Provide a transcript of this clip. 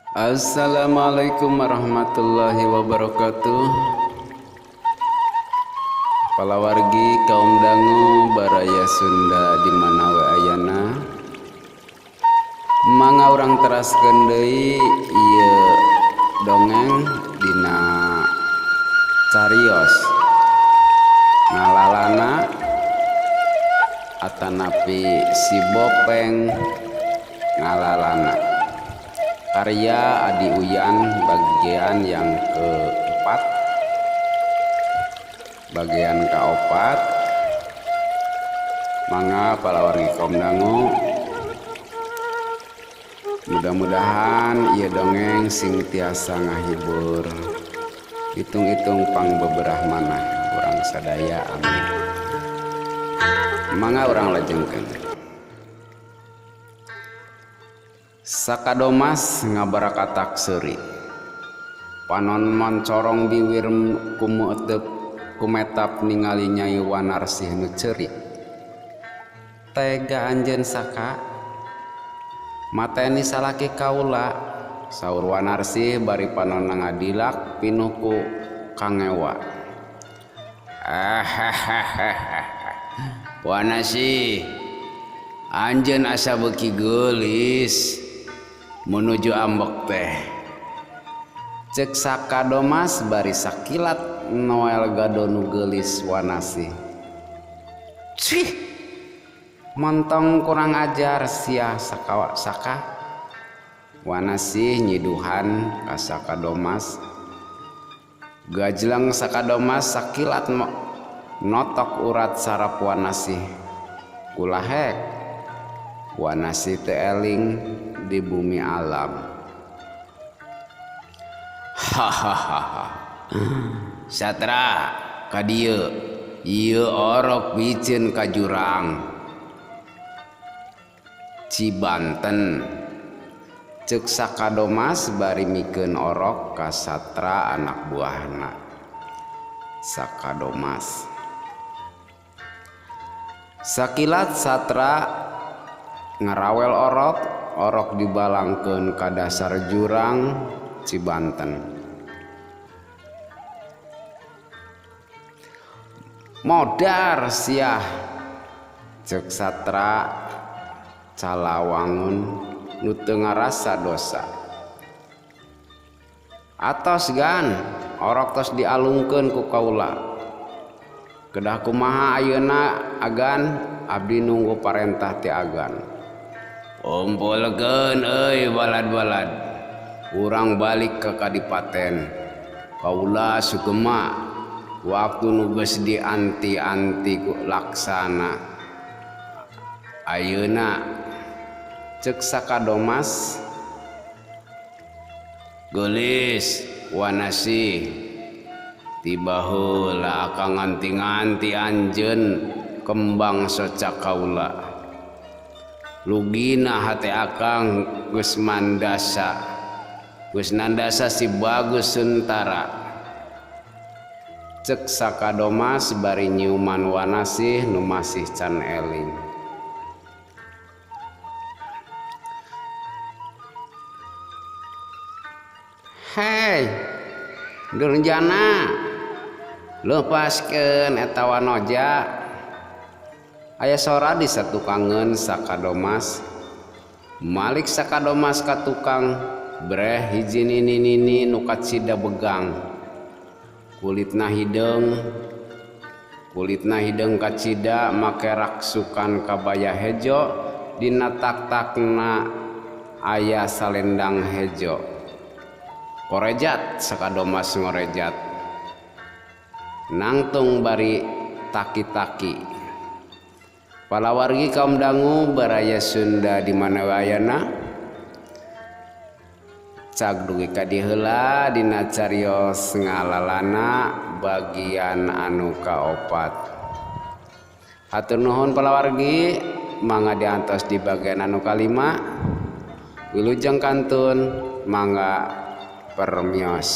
Assalamualaikum warahmatullahi wabarakatuh. Palawargi kaum dangu baraya Sunda di mana we ayana manga urang teraskeun deui ieu dongeng dina carios ngalalana atanapi si Bopeng ngalalana, karya Adi Uyan, bagian yang keempat, bagian keopat. Mangga palawargi kaum dangu, mudah-mudahan ieu dongeng sing tiasa ngahibur hitung-hitung pang beberah manah urang sadaya, amin. Mangga urang lajengkeun. Sakadomas ngabarakatak seuri, panon mancorong biwir kumueuteup kumetap ningali Nyai Wanarsih nu ceurik. Tega anjeun saka mateni salaki kaula, saur Wanarsih bari panon ngadilak pinuh ku kangewa. Wanarsih, anjeun asa beuki geulis menuju ambek teh, cek Sakadomas bari sakilat Noel gado nu geulis Wanarsih. Cih, montong kurang ajar sia saka. Wanarsih nyiduhan ka Sakadomas. Gajleng Sakadomas sakilat notok urat sarap Wanarsih. Kulahek Wanarsih teu eling di bumi alam. Hahaha. Satra ka dieu, ieu orok biceun ka jurang Cibanten, ceuk Sakadomas bari mikeun orok ka Satra anak buahna. Sakadomas sakilat Satra ngarawel orok dibalangkeun ka dasar jurang Cibanten. Modar siah, ceuk Satra calawangun nu teu ngarasa dosa. Atos gan orok tos dialungkeun ku kaula. Kedah kumaha ayeuna agan, abdi nunggu parentah ti agan. Kumpulkeun euy balad-balad, urang balik ke kadipaten. Kaula sugema waktu nu geus dianti-anti ku laksana. Ayeuna ceuk Sakadomas, geulis Wanarsih, tiba heula akang nganti-nganti anjeun kembang socak kaula. Lugina hate akang geus nandasa si Bagus Suntara. Ceuk Sakadomas bari nyiuman Wanarsih nu masih can eling. Hei Durjana, lepaskeun eta wanoja. Aya sora di satukangeun Sakadomas. Malik Sakadomas ka tukang, breh hiji nini-nini nu kacida begang. Kulitna hideung kacida make raksukan kabaya hejo, dina tak-takna aya salendang hejo. Korejat Sakadomas ngorejat, nangtung bari taki-taki. Palawargi kaum dangu baraya Sunda di mana wayana, cag dugi ka dieu heula dina carios ngalalana bagian anu kaopat. Hatur nuhun palawargi, mangga diantos di bagian anu kalima. Wilujeng kantun, mangga permios.